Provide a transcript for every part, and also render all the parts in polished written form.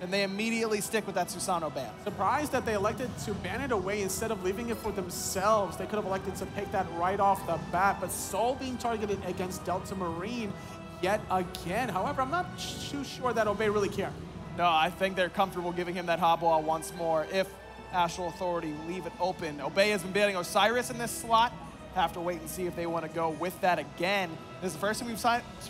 and they immediately stick with that Susanoo ban. Surprised that they elected to ban it away instead of leaving it for themselves. They could have elected to pick that right off the bat, but Soul being targeted against Delta Marine yet again. However, I'm not too sure that Obey really care. No, I think they're comfortable giving him that hot wall once more if Astral Authority leave it open. Obey has been banning Osiris in this slot. Have to wait and see if they want to go with that again. This is the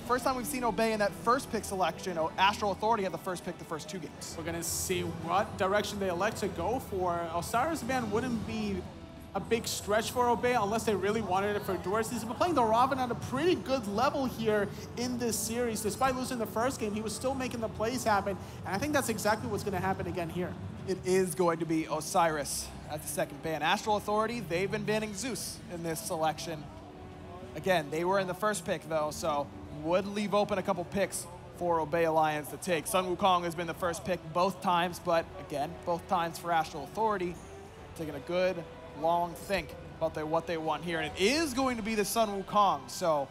first time we've seen Obey in that first pick selection. Astral Authority had the first pick the first 2 games. We're going to see what direction they elect to go for. Osiris ban wouldn't be a big stretch for Obey unless they really wanted it for Doris. He's been playing the Raven at a pretty good level here in this series. Despite losing the first game, he was still making the plays happen, and I think that's exactly what's going to happen again here. It is going to be Osiris as the second ban. Astral Authority, they've been banning Zeus in this selection. Again, they were in the first pick though, so would leave open a couple picks for Obey Alliance to take. Sun Wukong has been the first pick both times, but again, both times for Astral Authority. Taking a good, long think about what they want here. And it is going to be the Sun Wukong. So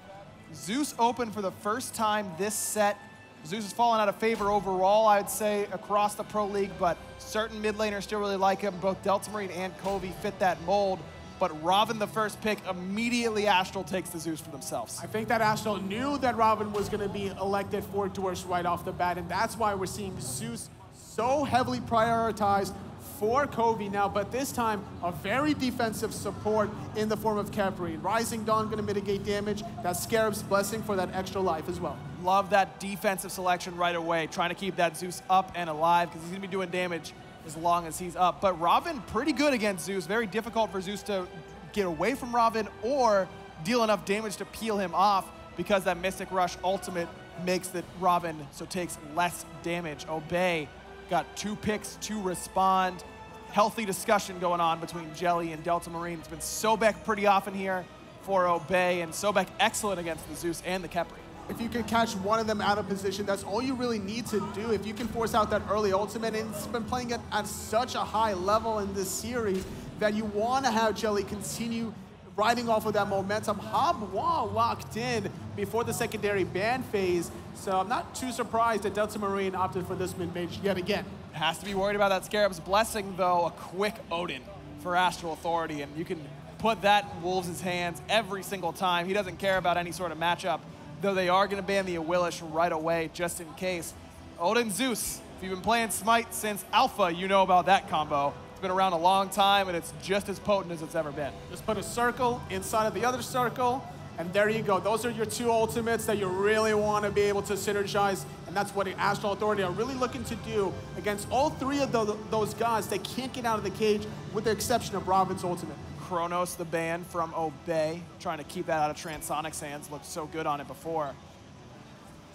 Zeus open for the first time this set. Zeus has fallen out of favor overall, I would say, across the Pro League, but certain mid laners still really like him. Both Delta Marine and Covey fit that mold. But Raven, the first pick, immediately Astral takes the Zeus for themselves. I think that Astral knew that Raven was going to be elected for Dwarfs right off the bat, and that's why we're seeing Zeus so heavily prioritized for Covey now, but this time a very defensive support in the form of Khepri. Rising Dawn going to mitigate damage. That Scarab's Blessing for that extra life as well. Love that defensive selection right away, trying to keep that Zeus up and alive because he's going to be doing damage as long as he's up. But Raven, pretty good against Zeus. Very difficult for Zeus to get away from Raven or deal enough damage to peel him off because that Mystic Rush ultimate makes the Raven so takes less damage. Obey got 2 picks to respond. Healthy discussion going on between Jelly and Delta Marine. It's been Sobek pretty often here for Obey, and Sobek excellent against the Zeus and the Khepri. If you can catch one of them out of position, that's all you really need to do. If you can force out that early ultimate, and it's been playing it at such a high level in this series that you want to have Jelly continue riding off of that momentum. Hob Wall locked in before the secondary ban phase, so I'm not too surprised that Delta Marine opted for this mid-mage yet again. Has to be worried about that Scarab's Blessing, though. A quick Odin for Astral Authority, and you can put that in Wolves' hands every single time. He doesn't care about any sort of matchup, though they are going to ban the Awilish right away, just in case. Odin Zeus, if you've been playing Smite since Alpha, you know about that combo. It's been around a long time, and it's just as potent as it's ever been. Just put a circle inside of the other circle, and there you go. Those are your 2 ultimates that you really want to be able to synergize, and that's what the Astral Authority are really looking to do against all 3 of those guys that can't get out of the cage, with the exception of Raven's ultimate. Kronos, the ban from Obey, trying to keep that out of Transonic's hands. Looked so good on it before.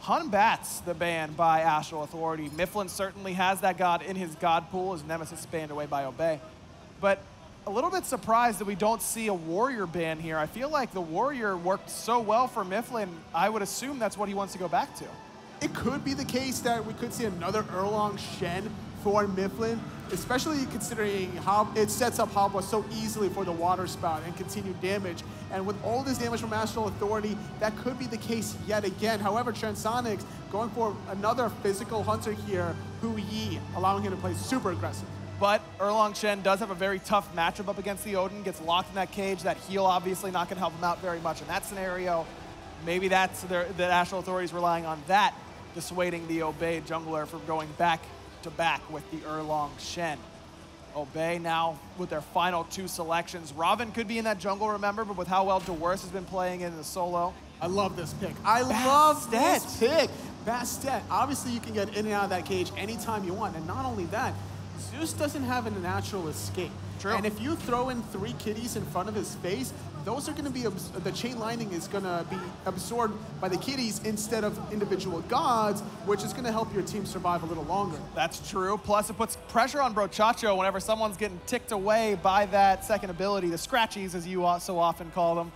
Hun Bat's the ban by Astral Authority. Mifflin certainly has that god in his god pool. His Nemesis banned away by Obey. But a little bit surprised that we don't see a Warrior ban here. I feel like the Warrior worked so well for Mifflin, I would assume that's what he wants to go back to. It could be the case that we could see another Erlong Shen for Mifflin, especially considering how it sets up Habwa so easily for the Water Spout and continued damage. And with all this damage from Astral Authority, that could be the case yet again. However, Transonics going for another physical hunter here, Hu Yi, allowing him to play super aggressive. But Erlong Shen does have a very tough matchup up against the Odin, gets locked in that cage. That heal obviously not going to help him out very much in that scenario. Maybe that's the Astral Authority is relying on that, dissuading the Obey jungler from going back to back with the Erlong Shen. Obey now with their final 2 selections. Raven could be in that jungle, remember, but with how well Dewurst has been playing in the solo. I love this pick. I love this pick. Bastet. Obviously, you can get in and out of that cage anytime you want. And not only that, Zeus doesn't have a natural escape. True. And if you throw in 3 kitties in front of his face, those are going to be, the chain lightning is going to be absorbed by the kitties instead of individual gods, which is going to help your team survive a little longer. That's true. Plus, it puts pressure on Brochacho whenever someone's getting ticked away by that second ability, the Scratchies, as you so often call them.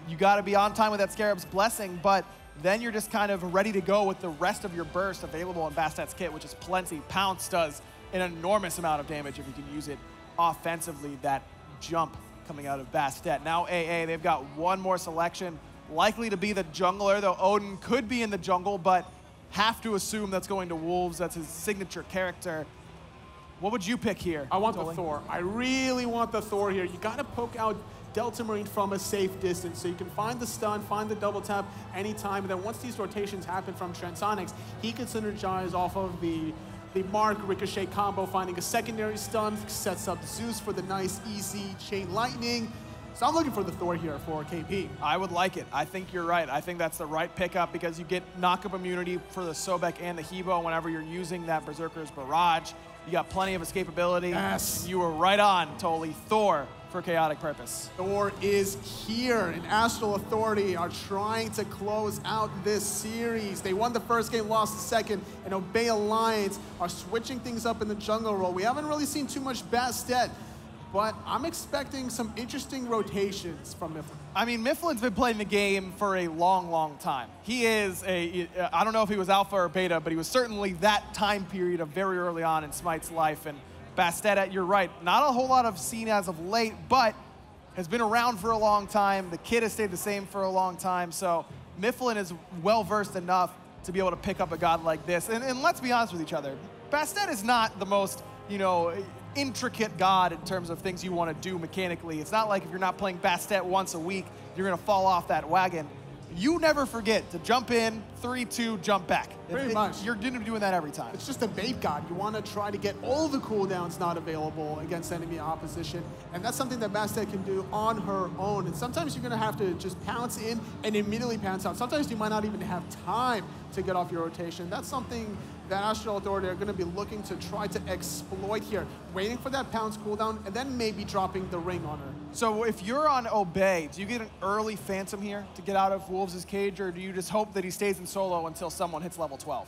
You got to be on time with that Scarab's Blessing, but then you're just kind of ready to go with the rest of your burst available in Bastet's kit, which is plenty. Pounce does an enormous amount of damage if you can use it offensively, that jump coming out of Bastet. Now AA, they've got 1 more selection, likely to be the jungler, though Odin could be in the jungle, but have to assume that's going to Wolves. That's his signature character. What would you pick here? I want the Thor. I really want the Thor here. You got to poke out Delta Marine from a safe distance so you can find the stun, find the double tap anytime. And then once these rotations happen from Transonics, he can synergize off of the Mark Ricochet combo, finding a secondary stun, sets up Zeus for the nice, easy chain lightning. So I'm looking for the Thor here for KP. I would like it. I think you're right. I think that's the right pickup because you get knockup immunity for the Sobek and the Hebo whenever you're using that Berserker's Barrage. You got plenty of escapability. Yes. You were right on, Toli. Thor for Chaotic Purpose. Thor is here, and Astral Authority are trying to close out this series. They won the first game, lost the second, and Obey Alliance are switching things up in the jungle role. We haven't really seen too much Bastet, but I'm expecting some interesting rotations from Mifflin. I mean, Mifflin's been playing the game for a long, long time. He is I don't know if he was alpha or beta, but he was certainly that time period of very early on in Smite's life. And Bastet, you're right, not a whole lot of seen as of late, but has been around for a long time. The kid has stayed the same for a long time. So Mifflin is well-versed enough to be able to pick up a god like this. And let's be honest with each other. Bastet is not the most, intricate god in terms of things you want to do mechanically. It's not like if you're not playing Bastet once a week, you're going to fall off that wagon. You never forget to jump in, 3-2, jump back. Pretty much. You're going to be doing that every time. It's just a bait god. You want to try to get all the cooldowns not available against enemy opposition, and that's something that Bastet can do on her own. And sometimes you're going to have to just pounce in and immediately pounce out. Sometimes you might not even have time to get off your rotation. That's something that Astral Authority are going to be looking to try to exploit here, waiting for that pounce cooldown, and then maybe dropping the ring on her. So if you're on Obey, do you get an early Phantom here to get out of Wolves' cage, or do you just hope that he stays in solo until someone hits level 12?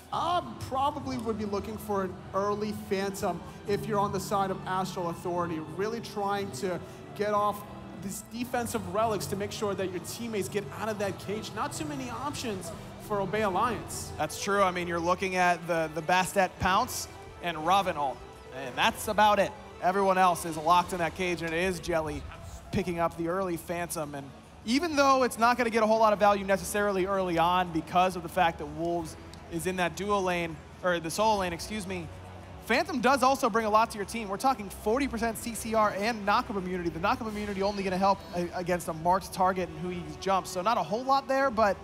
Probably would be looking for an early Phantom if you're on the side of Astral Authority, really trying to get off these defensive relics to make sure that your teammates get out of that cage. Not too many options for Obey Alliance. That's true. I mean, you're looking at the Bastet Pounce and Raven ult, and that's about it. Everyone else is locked in that cage, and it is Jelly picking up the early Phantom. And even though it's not going to get a whole lot of value necessarily early on because of the fact that Wolves is in that duo lane, or the solo lane, excuse me, Phantom does also bring a lot to your team. We're talking 40% CCR and knockup immunity. The knockup immunity only going to help against a marked target and who he jumps, so not a whole lot there, but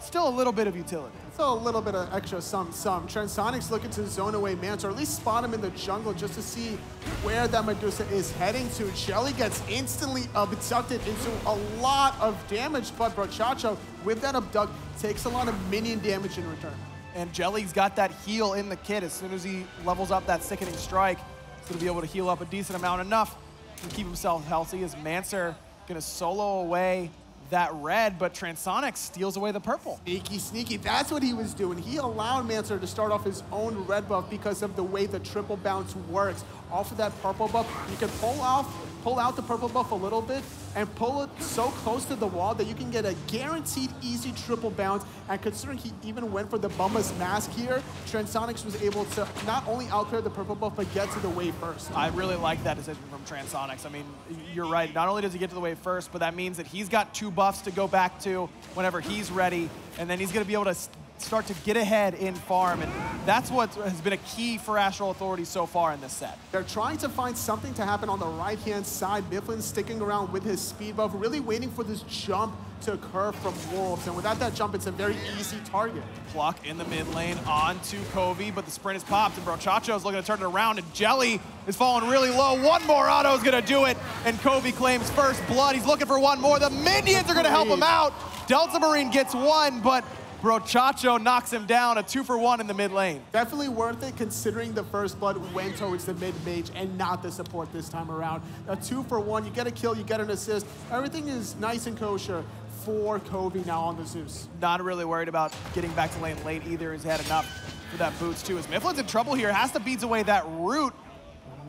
still a little bit of utility. So a little bit of extra some. Transonics looking to zone away Mance, or at least spot him in the jungle just to see where that Medusa is heading to. Jelly gets instantly abducted into a lot of damage, but Brochacho, with that abduct, takes a lot of minion damage in return. And Jelly's got that heal in the kit. As soon as he levels up that sickening strike, he's going to be able to heal up a decent amount, enough to keep himself healthy. As Mancer going to solo away that red, but Transonics steals away the purple. Sneaky, sneaky. That's what he was doing. He allowed Mancer to start off his own red buff because of the way the triple bounce works. Off of that purple buff, you can pull out the purple buff a little bit and pull it so close to the wall that you can get a guaranteed easy triple bounce. And considering he even went for the Bumba's Mask here, Transonics was able to not only outclear the purple buff, but get to the wave first. I really like that decision from Transonics. I mean, you're right. Not only does he get to the wave first, but that means that he's got 2 buffs to go back to whenever he's ready. And then he's going to be able to start to get ahead in farm, and that's what has been a key for Astral Authority so far in this set. They're trying to find something to happen on the right-hand side. Mifflin's sticking around with his speed buff, really waiting for this jump to occur from Wolves, and without that jump, it's a very easy target. Pluck in the mid lane onto Covey, but the sprint is popped, and Brochacho's looking to turn it around, and Jelly is falling really low. One more auto is going to do it, and Covey claims first blood. He's looking for one more. The minions are going to help him out. Delta Marine gets one, but Brochacho knocks him down, a 2-for-1 in the mid lane. Definitely worth it considering the first blood went towards the mid mage and not the support this time around. A 2-for-1, you get a kill, you get an assist. Everything is nice and kosher for Covey now on the Zeus. Not really worried about getting back to lane late either. He's had enough for that boots too. As Mifflin's in trouble here, has to beats away that root.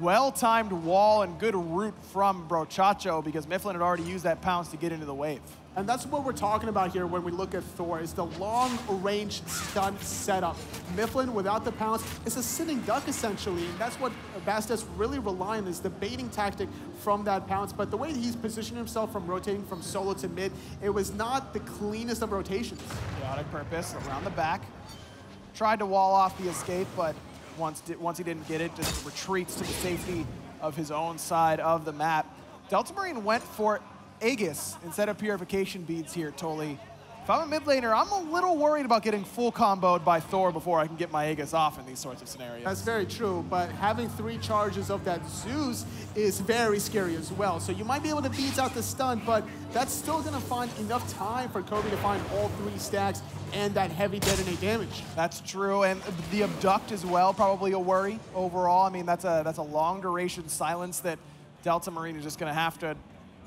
Well-timed wall and good root from Brochacho because Mifflin had already used that pounce to get into the wave. And that's what we're talking about here when we look at Thor, is the long-range stun setup. Mifflin, without the pounce, is a sitting duck, essentially. And that's what Bastet's really relying on, is the baiting tactic from that pounce. But the way he's positioned himself from rotating from solo to mid, it was not the cleanest of rotations. Chaotic Purpose around the back. tried to wall off the escape, but once he didn't get it, just retreats to the safety of his own side of the map. Delta Marine went for Aegis instead of Purification Beads here, Toli. If I'm a mid laner, I'm a little worried about getting full comboed by Thor before I can get my Aegis off in these sorts of scenarios. That's very true, but having 3 charges of that Zeus is very scary as well. So you might be able to beat out the stun, but that's still going to find enough time for Kobe to find all 3 stacks and that heavy detonate damage. That's true, and the abduct as well, probably a worry overall. I mean, that's a long duration silence that Delta Marine is just going to have to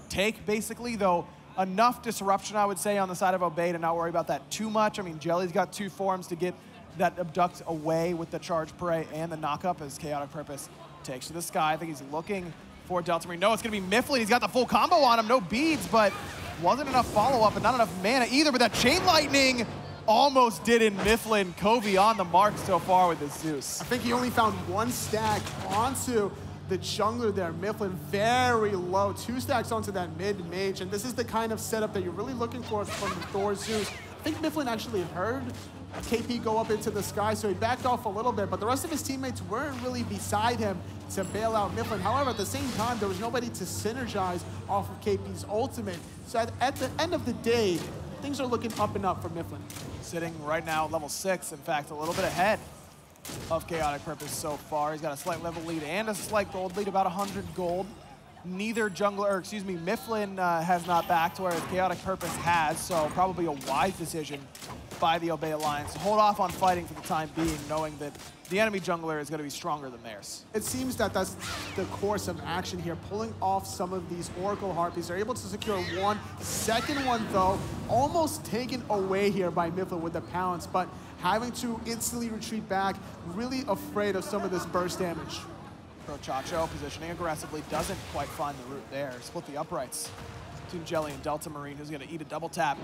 take, basically, though. Enough disruption, I would say, on the side of Obey to not worry about that too much. I mean, Jelly's got 2 forms to get that abduct away with the charge prey and the knockup as Chaotic Purpose takes to the sky. I think he's looking for Delta Marine. No, it's going to be Mifflin. He's got the full combo on him. No beads, but wasn't enough follow-up and not enough mana either. But that Chain Lightning almost did in Mifflin. Covey on the mark so far with his Zeus. I think he only found 1 stack onto the jungler there, Mifflin, very low. 2 stacks onto that mid-mage, and this is the kind of setup that you're really looking for from the Thor Zeus. I think Mifflin actually heard KP go up into the sky, so he backed off a little bit, but the rest of his teammates weren't really beside him to bail out Mifflin. However, at the same time, there was nobody to synergize off of KP's ultimate. So at the end of the day, things are looking up and up for Mifflin. Sitting right now at level 6, in fact, a little bit ahead of Chaotic Purpose so far. He's got a slight level lead and a slight gold lead, about 100 gold. Neither jungler, or excuse me, Mifflin has not backed, whereas Chaotic Purpose has, so probably a wise decision by the Obey Alliance to hold off on fighting for the time being, knowing that the enemy jungler is going to be stronger than theirs. It seems that that's the course of action here, pulling off some of these Oracle Harpies. They're able to secure 1. Second one, though, almost taken away here by Mifflin with the pounce, but having to instantly retreat back, really afraid of some of this burst damage. Prochacho positioning aggressively, doesn't quite find the route there. Split the uprights between Jelly and Delta Marine, who's going to eat a double tap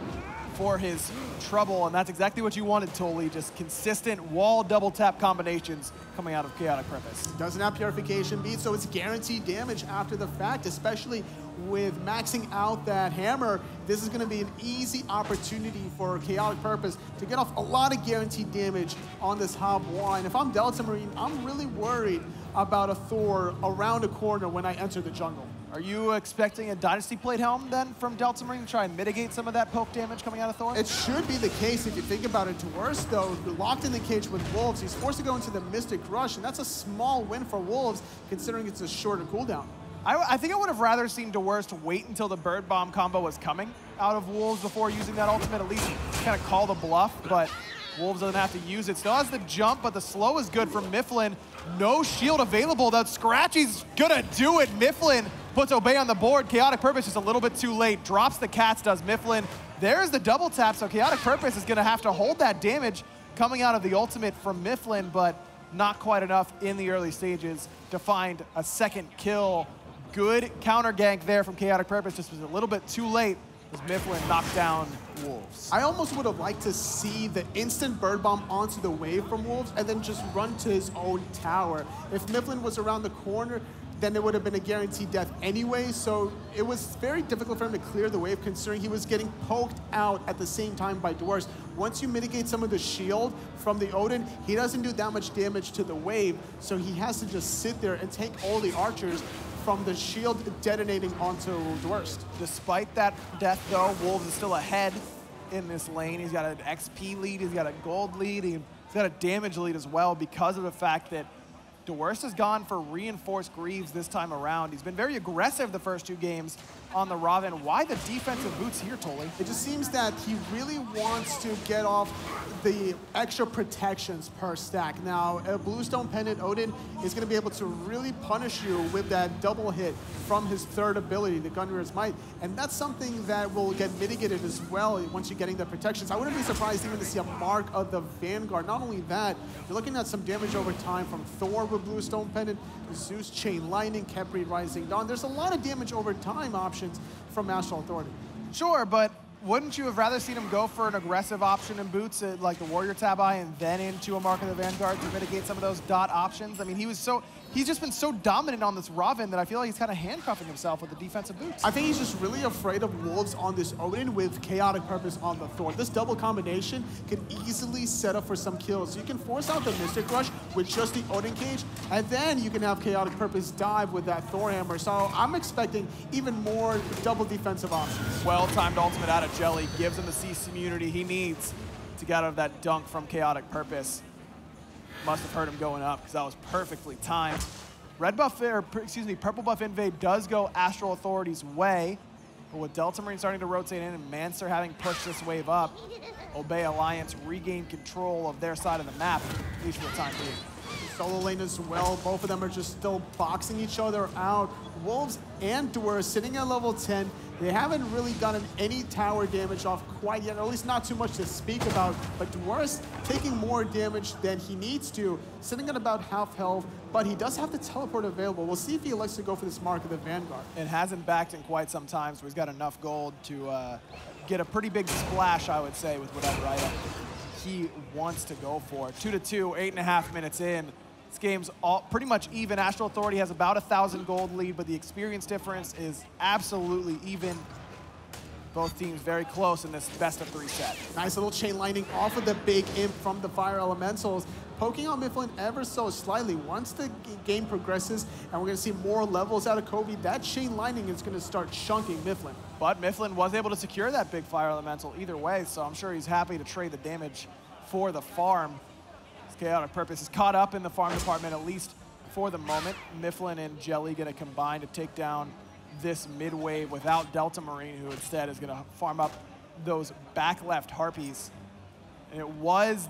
for his trouble, and that's exactly what you wanted, Toli. Just consistent wall double tap combinations coming out of Chaotic Purpose. Doesn't have Purification Bead, so it's guaranteed damage after the fact, especially with maxing out that hammer. This is going to be an easy opportunity for Chaotic Purpose to get off a lot of guaranteed damage on this Hob 1. If I'm Delta Marine, I'm really worried about a Thor around a corner when I enter the jungle. Are you expecting a Dynasty Plate Helm then from Delta Marine to try and mitigate some of that poke damage coming out of Thor? It should be the case if you think about it. Worse though, locked in the cage with Wolves, he's forced to go into the Mystic Rush, and that's a small win for Wolves considering it's a shorter cooldown. I think I would have rather seen DeWurst wait until the Bird Bomb combo was coming out of Wolves before using that ultimate, at least kind of call the bluff, but Wolves doesn't have to use it. Still has the jump, but the slow is good from Mifflin. No shield available. That Scratchy's gonna do it. Mifflin puts Obey on the board. Chaotic Purpose just a little bit too late. Drops the cats, does Mifflin. There's the double tap, so Chaotic Purpose is gonna have to hold that damage coming out of the ultimate from Mifflin, but not quite enough in the early stages to find a second kill. Good counter gank there from Chaotic Purpose, just was a little bit too late as Mifflin knocked down Wolves. I almost would have liked to see the instant Bird Bomb onto the wave from Wolves and then just run to his own tower. If Mifflin was around the corner, then it would have been a guaranteed death anyway, so it was very difficult for him to clear the wave considering he was getting poked out at the same time by Dwarves. Once you mitigate some of the shield from the Odin, he doesn't do that much damage to the wave, so he has to just sit there and take all the archers from the shield detonating onto Dwarst. Despite that death though, Wolves is still ahead in this lane. He's got an XP lead, he's got a gold lead, he's got a damage lead as well because of the fact that DeWurst has gone for reinforced Greaves this time around. He's been very aggressive the first 2 games on the Raven. Why the defensive boots here, Toli? It just seems that he really wants to get off the extra protections per stack. Now, a Bluestone Pendant Odin is going to be able to really punish you with that double hit from his 3rd ability, the Gunrunner's Might, and that's something that will get mitigated as well once you're getting the protections. I wouldn't be surprised even to see a Mark of the Vanguard. Not only that, you're looking at some damage over time from Thor with Bluestone Pendant, Zeus Chain Lightning, Khepri Rising Dawn. There's a lot of damage over time options from Astral Authority. Sure, but wouldn't you have rather seen him go for an aggressive option in boots, like the Warrior Tab Eye, and then into a Mark of the Vanguard to mitigate some of those dot options? I mean, he's just been so dominant on this Robin that I feel like he's kind of handcuffing himself with the defensive boots. I think he's just really afraid of Wolves on this Odin with Chaotic Purpose on the Thor. This double combination could easily set up for some kills. You can force out the Mystic Rush with just the Odin cage, and then you can have Chaotic Purpose dive with that Thor hammer. So I'm expecting even more double defensive options. Well-timed ultimate out of Jelly gives him the CC immunity he needs to get out of that dunk from Chaotic Purpose. Must have heard him going up because that was perfectly timed. Red buff, or excuse me, purple buff invade does go Astral Authority's way, but with Delta Marine starting to rotate in and Mancer having pushed this wave up, Obey Alliance regain control of their side of the map, at least for the time being. Solo lane as well, both of them are just still boxing each other out. Wolves and Dwarves sitting at level 10. They haven't really gotten any tower damage off quite yet, or at least not too much to speak about. But Dwarves taking more damage than he needs to, sitting at about half health, but he does have the teleport available. We'll see if he elects to go for this Mark of the Vanguard. It hasn't backed in quite some time, so he's got enough gold to get a pretty big splash, I would say, with whatever item he wants to go for. 2-2, 8.5 minutes in. This game's pretty much even. Astral Authority has about 1,000 gold lead, but the experience difference is absolutely even. Both teams very close in this best-of-3 set. Nice little chain lightning off of the big imp from the Fire Elementals, poking on Mifflin ever so slightly. Once the game progresses and we're going to see more levels out of Kobe, that chain lightning is going to start chunking Mifflin. But Mifflin was able to secure that big Fire Elemental either way, so I'm sure he's happy to trade the damage for the farm. Chaotic Purpose is caught up in the farm department, at least for the moment. Mifflin and Jelly going to combine to take down this mid-wave without Delta Marine, who instead is going to farm up those back left Harpies. And it was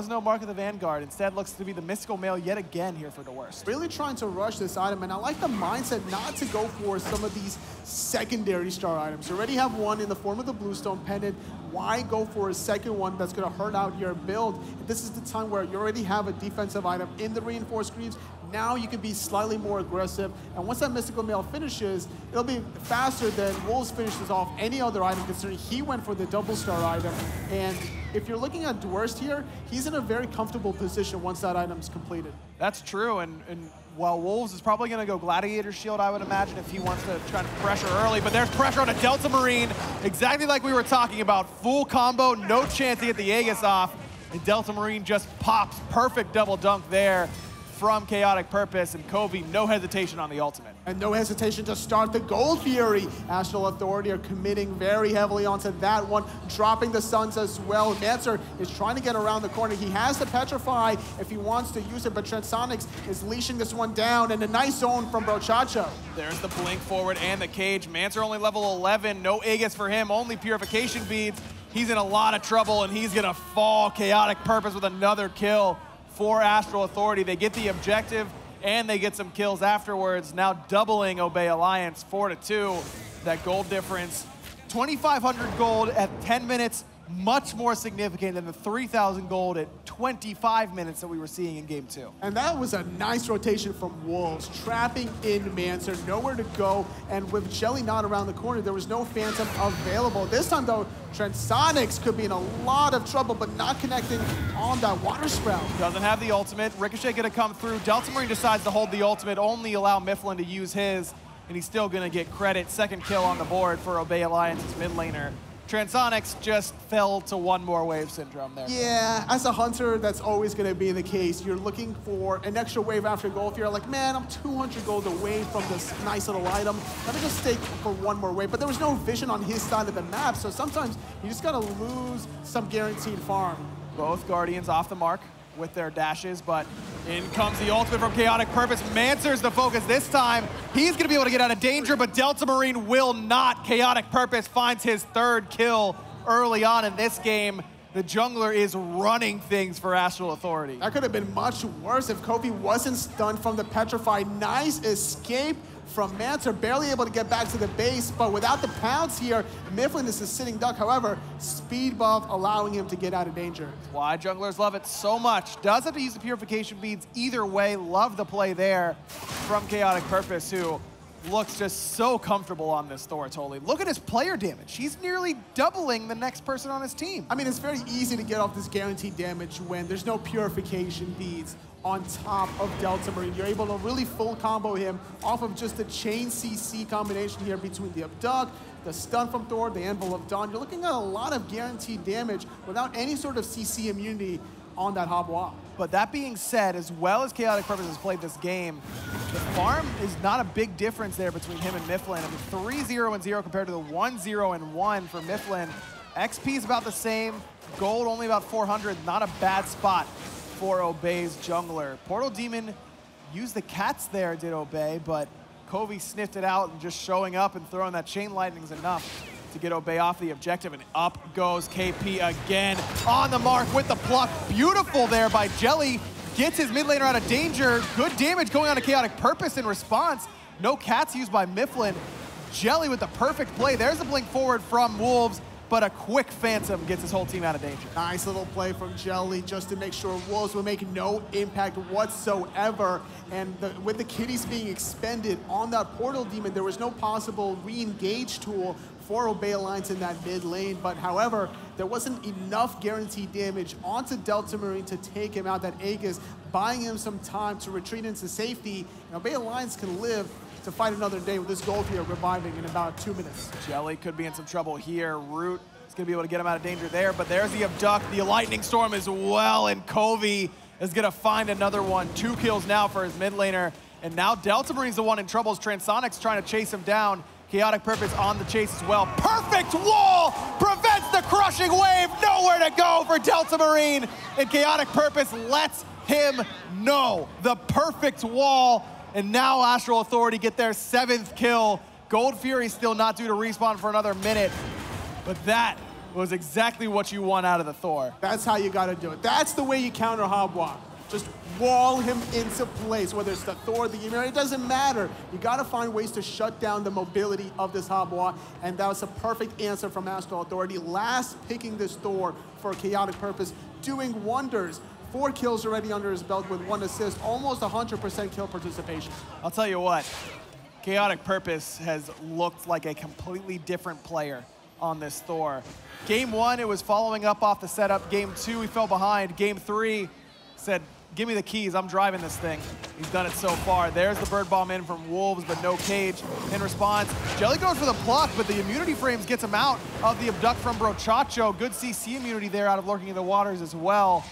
no Mark of the Vanguard. Instead looks to be the Mystical Mail yet again here for the worst. Really trying to rush this item, and I like the mindset not to go for some of these secondary star items. You already have one in the form of the Bluestone Pendant. Why go for a second one that's going to hurt out your build? This is the time where you already have a defensive item in the Reinforced Greaves. Now you can be slightly more aggressive, and once that Mystical Mail finishes, it'll be faster than Wolves finishes off any other item, considering he went for the double star item. And if you're looking at Dwarst here, he's in a very comfortable position once that item's completed. That's true, and while Wolves is probably going to go Gladiator Shield, I would imagine, if he wants to try to pressure early, but there's pressure on a Delta Marine, exactly like we were talking about. Full combo, no chance to get the Aegis off, and Delta Marine just pops. Perfect double dunk there from Chaotic Purpose, and Kobe, no hesitation on the ultimate. And no hesitation to start the Gold Fury. Astral Authority are committing very heavily onto that one, dropping the Suns as well. Mancer is trying to get around the corner. He has the Petrify if he wants to use it, but Transonics is leashing this one down, and a nice zone from Brochacho. There's the blink forward and the cage. Mancer only level 11, no Aegis for him, only Purification Beads. He's in a lot of trouble, and he's gonna fall. Chaotic Purpose with another kill for Astral Authority. They get the objective and they get some kills afterwards, now doubling Obey Alliance 4-2. That gold difference, 2,500 gold at 10 minutes, much more significant than the 3,000 gold at 25 minutes that we were seeing in game 2. And that was a nice rotation from Wolves, trapping in Mancer, nowhere to go, and with Jelly not around the corner, there was no Phantom available. This time though, Transonics could be in a lot of trouble, but not connecting on that Water Sprout. Doesn't have the ultimate. Ricochet gonna come through. Delta Marine decides to hold the ultimate, only allow Mifflin to use his, and he's still gonna get credit. Second kill on the board for Obey Alliance's mid laner. Transonics just fell to one more wave syndrome there. Yeah, as a hunter, that's always going to be the case. You're looking for an extra wave after gold. You're like, man, I'm 200 gold away from this nice little item. Let me just stay for one more wave. But there was no vision on his side of the map, so sometimes you just got to lose some guaranteed farm. Both Guardians off the mark with their dashes, but in comes the ultimate from Chaotic Purpose. Mancer's the focus this time. He's gonna be able to get out of danger, but Delta Marine will not. Chaotic Purpose finds his third kill early on in this game. The jungler is running things for Astral Authority. That could have been much worse if Kobe wasn't stunned from the Petrify. Nice escape from Mancer, barely able to get back to the base, but without the pounce here, Mifflin is a sitting duck. However, speed buff allowing him to get out of danger. Why junglers love it so much. Does have to use the Purification Beads either way. Love the play there from Chaotic Purpose, who looks just so comfortable on this Thor, totally. Look at his player damage. He's nearly doubling the next person on his team. I mean, it's very easy to get off this guaranteed damage when there's no purification beads on top of Delta Marine. You're able to really full combo him off of just the chain CC combination here between the Abduct, the stun from Thor, the Anvil of Dawn. You're looking at a lot of guaranteed damage without any sort of CC immunity on that Habwa. But that being said, as well as Chaotic Purpose has played this game, the farm is not a big difference there between him and Mifflin. I mean, 3-0-0 compared to the 1-0-1 for Mifflin. XP is about the same, gold only about 400, not a bad spot for Obey's jungler. Portal Demon used the cats there, did Obey, but Covey sniffed it out, and just showing up and throwing that chain lightning is enough to get Obey off the objective, and up goes KP again. On the mark with the pluck. Beautiful there by Jelly. Gets his mid laner out of danger. Good damage going on to Chaotic Purpose in response. No cats used by Mifflin. Jelly with the perfect play. There's a blink forward from Wolves, but a quick Phantom gets his whole team out of danger. Nice little play from Jelly just to make sure Wolves would make no impact whatsoever. And with the kitties being expended on that Portal Demon, there was no possible re-engage tool for Obey Alliance in that mid lane. But however, there wasn't enough guaranteed damage onto Delta Marine to take him out. That Aegis buying him some time to retreat into safety. And Obey Alliance can live to fight another day with this gold here reviving in about 2 minutes. Jelly could be in some trouble here. Root is going to be able to get him out of danger there, but there's the Abduct, the Lightning Storm as well, and Covey is going to find another one. 2 kills now for his mid laner, and now Delta Marine's the one in trouble as Transonic's trying to chase him down. Chaotic Purpose on the chase as well. Perfect wall prevents the crushing wave. Nowhere to go for Delta Marine, and Chaotic Purpose lets him know. The perfect wall. And now Astral Authority get their 7th kill. Gold Fury still not due to respawn for another minute. But that was exactly what you want out of the Thor. That's how you gotta do it. That's the way you counter Habwa. Just wall him into place, whether it's the Thor, the Ymir, it doesn't matter. You gotta find ways to shut down the mobility of this Habwa, and that was a perfect answer from Astral Authority. Last picking this Thor for Chaotic Purpose, doing wonders. 4 kills already under his belt with 1 assist, almost 100% kill participation. I'll tell you what, Chaotic Purpose has looked like a completely different player on this Thor. Game 1, it was following up off the setup. Game 2, he fell behind. Game 3, said, give me the keys, I'm driving this thing. He's done it so far. There's the bird bomb in from Wolves, but no cage. In response, Jelly goes for the pluck, but the immunity frames gets him out of the Abduct from Brochacho. Good CC immunity there out of Lurking in the Waters as well.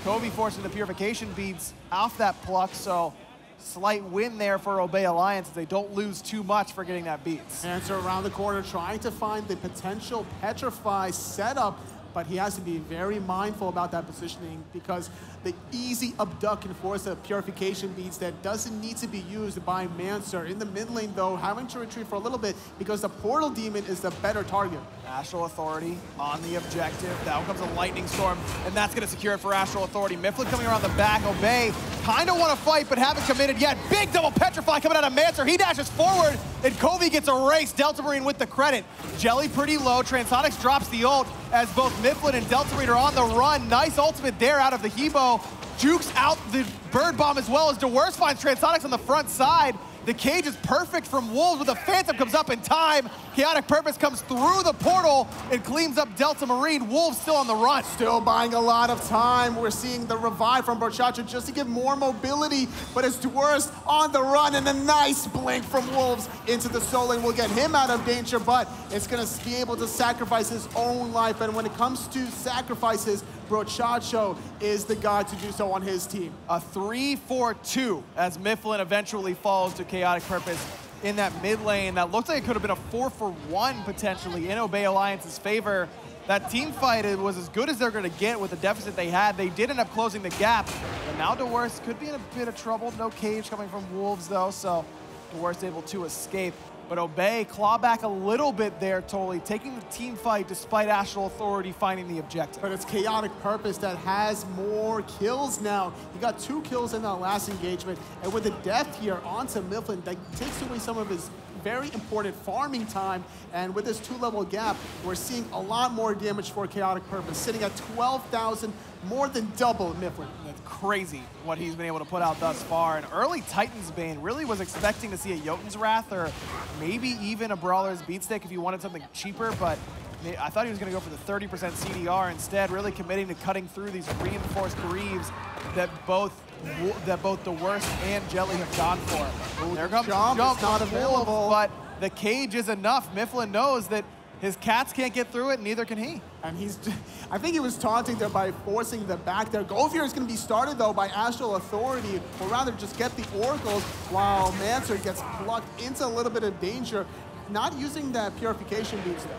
Covey forcing the purification beads off that pluck, so slight win there for Obey Alliance. They don't lose too much for getting that beats. Answer around the corner, trying to find the potential Petrify setup, but he has to be very mindful about that positioning because the easy Abduct can force the purification beads that doesn't need to be used by Mancer. In the mid lane though, having to retreat for a little bit because the Portal Demon is the better target. Astral Authority on the objective. Now comes a Lightning Storm, and that's going to secure it for Astral Authority. Mifflin coming around the back. Obey kind of want to fight, but haven't committed yet. Big double Petrify coming out of Mancer. He dashes forward, and Covey gets erased. Delta Marine with the credit. Jelly pretty low. Transonics drops the ult as both Mifflin and Delta Marine are on the run. Nice ultimate there out of the Hebo. Jukes out the bird bomb as well as DeWorst finds Transonics on the front side. The cage is perfect from Wolves, but the Phantom comes up in time. Chaotic Purpose comes through the portal and cleans up Delta Marine. Wolves still on the run. Still buying a lot of time. We're seeing the revive from Brochacho just to give more mobility, but it's DeWorst on the run, and a nice blink from Wolves into the soul lane will get him out of danger, but it's gonna be able to sacrifice his own life. And when it comes to sacrifices, Brochacho is the guy to do so on his team. A 3-4-2 as Mifflin eventually falls to Chaotic Purpose in that mid lane. That looks like it could have been a 4-for-1 potentially in Obey Alliance's favor. That team fight was as good as they're going to get with the deficit they had. They did end up closing the gap, but now DeWorst could be in a bit of trouble. No cage coming from Wolves though, so DeWorst able to escape. But Obey claw back a little bit there, totally taking the team fight despite Astral Authority finding the objective. But it's Chaotic Purpose that has more kills now. He got 2 kills in that last engagement, and with the death here onto Mifflin, that takes away some of his very important farming time. And with this 2-level gap, we're seeing a lot more damage for Chaotic Purpose, sitting at 12,000 more than double Mifflin. That's crazy what he's been able to put out thus far. An early Titan's Bane, really was expecting to see a Jotun's Wrath or maybe even a Brawler's Beatstick if you wanted something cheaper, but I thought he was going to go for the 30% CDR instead, really committing to cutting through these reinforced Greaves that both the Worst and Jelly have gone for. Ooh, there comes jump. Jump it's not available. But the cage is enough. Mifflin knows that his cats can't get through it, neither can he. And I think he was taunting there by forcing the back there. Goldfear is going to be started, though, by Astral Authority, or rather just get the Oracles, while Mancer gets plucked into a little bit of danger, not using that Purification Boost there.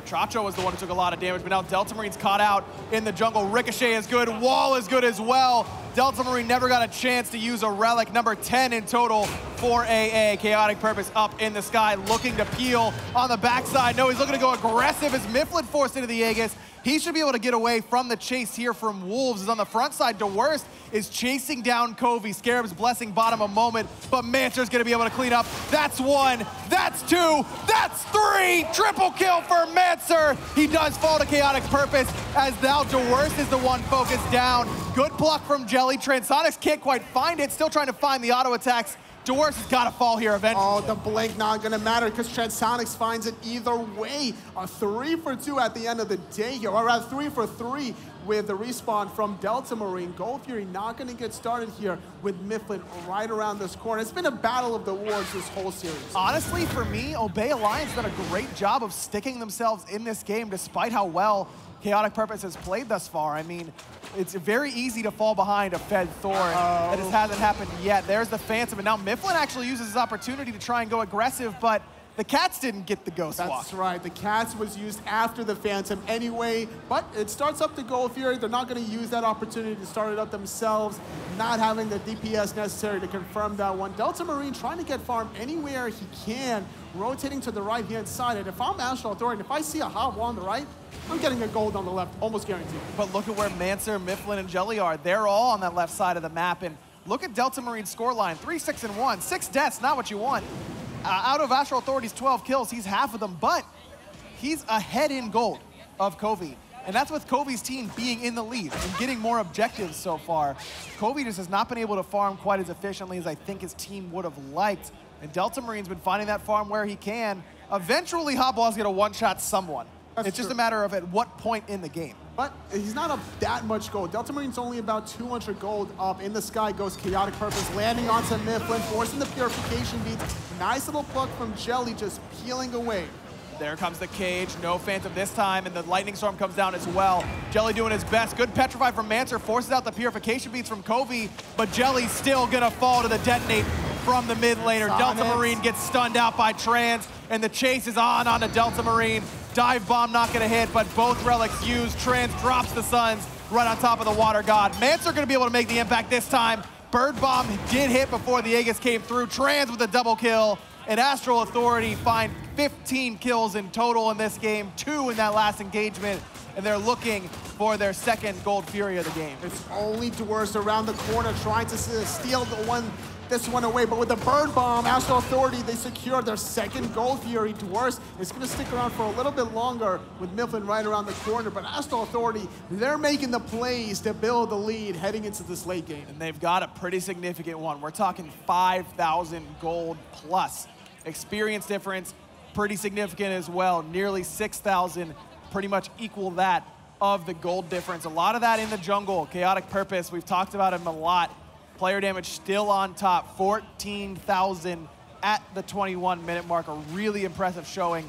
Chacho was the one who took a lot of damage, but now Delta Marine's caught out in the jungle. Ricochet is good, Wall is good as well. Delta Marine never got a chance to use a relic, number 10 in total for AA. Chaotic Purpose up in the sky, looking to peel on the backside. No, he's looking to go aggressive as Mifflin forced into the Aegis. He should be able to get away from the chase here from Wolves. Is on the front side. DeWorst is chasing down Covey. Scarab's Blessing bought him a moment, but Mancer's gonna be able to clean up. That's one, that's two, that's three! Triple kill for Mancer! He does fall to Chaotic Purpose, as now DeWorst is the one focused down. Good block from Jelly. Transonics can't quite find it, still trying to find the auto attacks. DeWorst has got to fall here eventually. Oh, the blink not going to matter because Transonics finds it either way. A 3 for 2 at the end of the day here, or rather 3 for 3 with the respawn from Delta Marine. Gold Fury not going to get started here with Mifflin right around this corner. It's been a battle of the wards this whole series. Honestly, for me, Obey Alliance done a great job of sticking themselves in this game despite how well Chaotic Purpose has played thus far. I mean, it's very easy to fall behind a fed Thorn. That just hasn't happened yet. There's the Phantom, and now Mifflin actually uses his opportunity to try and go aggressive, but the Cats didn't get the Ghost Walk. That's right. The Cats was used after the Phantom anyway, but it starts up to Gold Fury. They're not going to use that opportunity to start it up themselves, not having the DPS necessary to confirm that one. Delta Marine trying to get farm anywhere he can, rotating to the right-hand side. And if I'm Astral Authority, if I see a hot wall on the right, I'm getting a gold on the left, almost guaranteed. But look at where Mancer, Mifflin, and Jelly are. They're all on that left side of the map. And look at Delta Marine's scoreline, 3-6-1. 6 deaths, not what you want. Out of Astral Authority's 12 kills, he's half of them, but he's ahead in gold of Covey. And that's with Covey's team being in the lead and getting more objectives so far. Covey just has not been able to farm quite as efficiently as I think his team would have liked. And Delta Marine's been finding that farm where he can. Eventually, Hotball's gonna one-shot someone. It's just a matter of at what point in the game. But he's not up that much gold. Delta Marine's only about 200 gold up. In the sky goes Chaotic Purpose, landing onto Mifflin, forcing the Purification beats. Nice little pluck from Jelly, just peeling away. There comes the cage, no Phantom this time, and the Lightning Storm comes down as well. Jelly doing his best. Good Petrify from Mancer, forces out the Purification beats from Covey, but Jelly's still gonna fall to the detonate from the mid laner. Delta Marine gets stunned out by Trans, and the chase is onto Delta Marine. Dive bomb not gonna hit, but both relics used. Trans drops the Suns right on top of the Water God. Mancer gonna be able to make the impact this time. Bird bomb did hit before the Aegis came through. Trans with a double kill, and Astral Authority find 15 kills in total in this game, 2 in that last engagement, and they're looking for their second Gold Fury of the game. It's only DeWorst around the corner trying to steal this one away, but with the Bird Bomb, Astral Authority, they secure their second Gold Fury. DeWorst is going to stick around for a little bit longer with Mifflin right around the corner, but Astral Authority, they're making the plays to build the lead heading into this late game. And they've got a pretty significant one. We're talking 5,000 gold plus. Experience difference, pretty significant as well. Nearly 6,000, pretty much equal that of the gold difference. A lot of that in the jungle. Chaotic Purpose, we've talked about him a lot. Player damage still on top, 14,000 at the 21-minute mark. A really impressive showing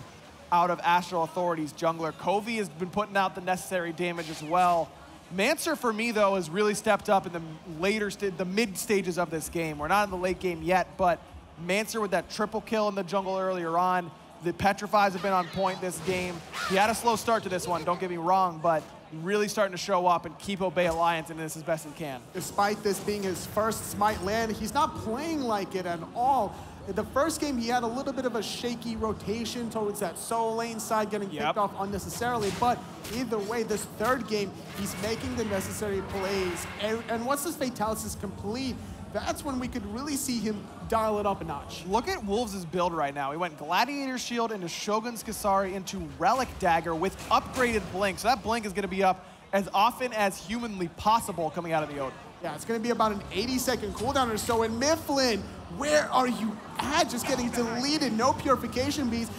out of Astral Authority's jungler. Covey has been putting out the necessary damage as well. Mancer, for me, though, has really stepped up in the mid stages of this game. We're not in the late game yet, but Mancer with that triple kill in the jungle earlier on. The Petrifies have been on point this game. He had a slow start to this one, don't get me wrong, but really starting to show up and keep Obey Alliance in this as best he can. Despite this being his first Smite land, he's not playing like it at all. In the first game, he had a little bit of a shaky rotation towards that solo lane side, getting picked off unnecessarily. But either way, this third game, he's making the necessary plays. And once this Fatalis is complete, that's when we could really see him dial it up a notch. Look at Wolves' build right now. He went Gladiator Shield into Shogun's Kasari into Relic Dagger with upgraded Blink. So that Blink is going to be up as often as humanly possible coming out of the Odin. Yeah, it's going to be about an 80-second cooldown or so. And Mifflin, where are you at? Just getting deleted. No purification beads.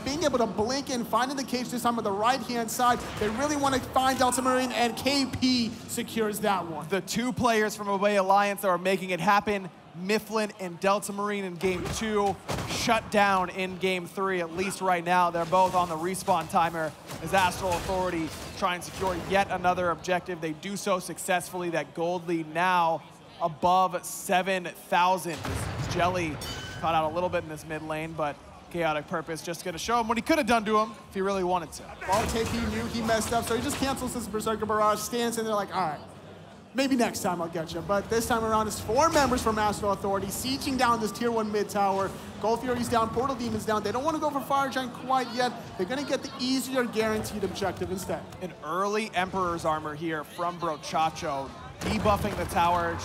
Being able to blink and finding the cage this time on the right-hand side. They really want to find Delta Marine, and KP secures that one. The two players from MOBA Alliance that are making it happen, Mifflin and Delta Marine in game 2, shut down in game 3, at least right now. They're both on the respawn timer as Astral Authority try and secure yet another objective. They do so successfully. That gold lead now above 7,000. Jelly caught out a little bit in this mid lane, but Chaotic Purpose just going to show him what he could have done to him if he really wanted to. Well, KP knew he messed up, so he just cancels his Berserker Barrage, stands in there like, all right, maybe next time I'll get you. But this time around, it's 4 members from Astral Authority sieging down this tier 1 mid tower. Gold Fury's down, Portal Demon's down. They don't want to go for Fire Giant quite yet. They're going to get the easier guaranteed objective instead. An early Emperor's Armor here from Brochacho, debuffing the tower,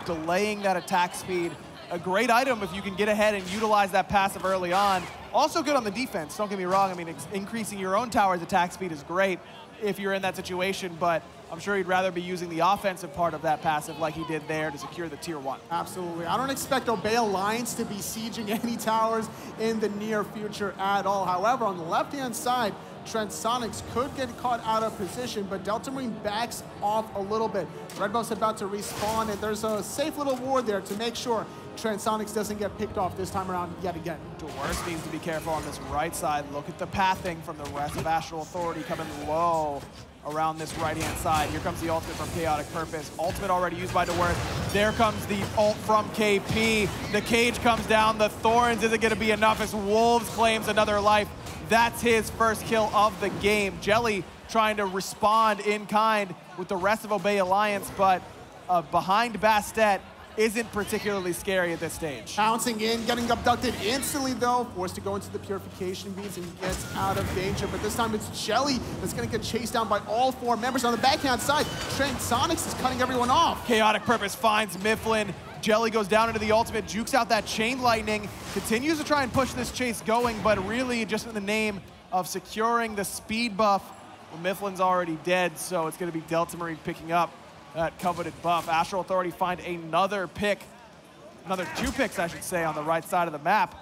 delaying that attack speed. A great item if you can get ahead and utilize that passive early on. Also good on the defense, don't get me wrong. I mean, increasing your own tower's attack speed is great if you're in that situation, but I'm sure he'd rather be using the offensive part of that passive like he did there to secure the tier 1. Absolutely. I don't expect Obey Alliance to be sieging any towers in the near future at all. However, on the left-hand side, Transonics could get caught out of position, but Delta Marine backs off a little bit. Redbuff's about to respawn, and there's a safe little ward there to make sure Transonics doesn't get picked off this time around yet again. Dwarves needs to be careful on this right side. Look at the pathing from the rest of Astral Authority coming low around this right-hand side. Here comes the ultimate from Chaotic Purpose. Ultimate already used by Dwarves. There comes the ult from KP. The cage comes down. The Thorns isn't going to be enough as Wolves claims another life. That's his first kill of the game. Jelly trying to respond in kind with the rest of Obey Alliance, but behind Bastet isn't particularly scary at this stage. Pouncing in, getting abducted instantly though, forced to go into the purification beads and gets out of danger. But this time it's Jelly that's gonna get chased down by all 4 members. On the backhand side, Transonics is cutting everyone off. Chaotic Purpose finds Mifflin. Jelly goes down into the ultimate, jukes out that chain lightning, continues to try and push this chase going, but really just in the name of securing the speed buff. Well, Mifflin's already dead, so it's gonna be Delta Marine picking up that coveted buff. Astral Authority find another pick, another 2 picks, I should say, on the right side of the map.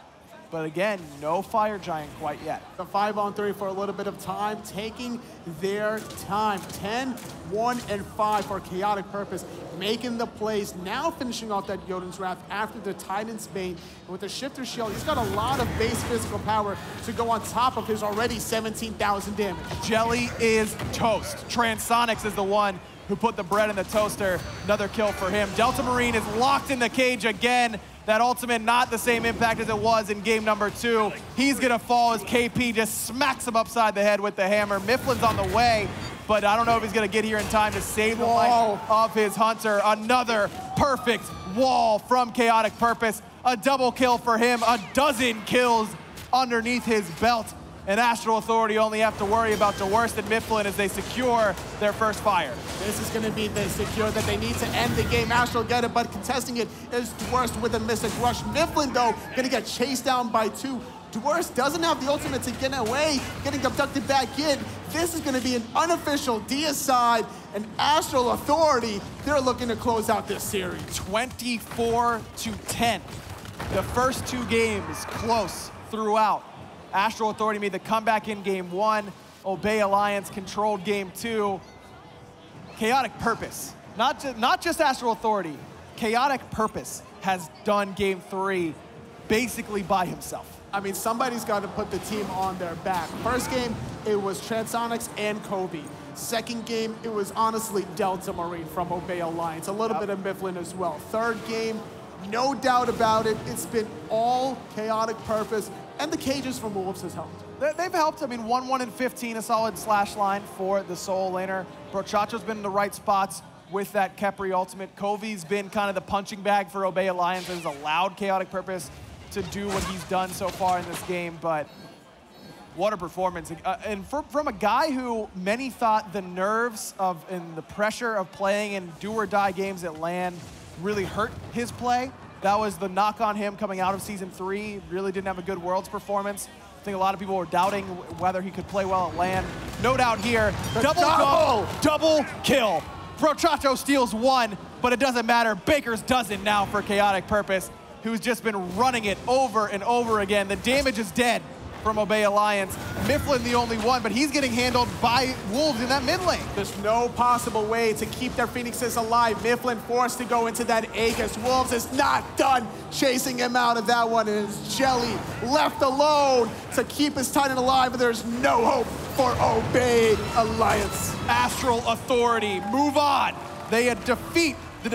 But again, no Fire Giant quite yet. The 5-on-3 for a little bit of time, taking their time. 10, 1, and 5 for Chaotic Purpose, making the plays. Now finishing off that Jotun's Wrath after the Titan's Bane. And with the Shifter Shield, he's got a lot of base physical power to go on top of his already 17,000 damage. Jelly is toast. Transonics is the one who put the bread in the toaster. Another kill for him. Delta Marine is locked in the cage again. That ultimate not the same impact as it was in game number 2. He's gonna fall as KP just smacks him upside the head with the hammer. Mifflin's on the way, but I don't know if he's gonna get here in time to save the life of his hunter. Another perfect wall from Chaotic Purpose. A double kill for him, a dozen kills underneath his belt. And Astral Authority only have to worry about Dwarves and Mifflin as they secure their first fire. This is going to be the secure that they need to end the game. Astral get it, but contesting it is Dwarves with a Mystic Rush. Mifflin, though, going to get chased down by 2. Dwarves doesn't have the ultimate to get away, getting abducted back in. This is going to be an unofficial deicide, and Astral Authority, they're looking to close out this series. 24-10. The first 2 games close throughout. Astral Authority made the comeback in game 1. Obey Alliance controlled game 2. Chaotic Purpose, not just Astral Authority, Chaotic Purpose has done game 3 basically by himself. I mean, somebody's got to put the team on their back. First game, it was Transonics and Kobe. Second game, it was honestly Delta Marine from Obey Alliance. A little bit of Mifflin as well. Third game, no doubt about it, it's been all Chaotic Purpose. And the cages from Wolves has helped. They've helped. I mean, 1-1 and 15, a solid slash line for the solo laner. Brochacho's been in the right spots with that Khepri ultimate. Kovi's been kind of the punching bag for Obey Alliance and has allowed Chaotic Purpose to do what he's done so far in this game. But what a performance. And from a guy who many thought the nerves of and the pressure of playing in do-or-die games at LAN really hurt his play. That was the knock on him coming out of Season 3. Really didn't have a good Worlds performance. think a lot of people were doubting whether he could play well at LAN. No doubt here. Double kill. Brochacho steals one, but it doesn't matter. Baker's doesn't now for Chaotic Purpose, who's just been running it over and over again. The damage is dead from Obey Alliance. Mifflin the only one, but he's getting handled by Wolves in that mid lane. There's no possible way to keep their Phoenixes alive. Mifflin forced to go into that Aegis. Wolves is not done chasing him out of that one, and it's Jelly left alone to keep his Titan alive, and there's no hope for Obey Alliance. Astral Authority, move on. They defeat the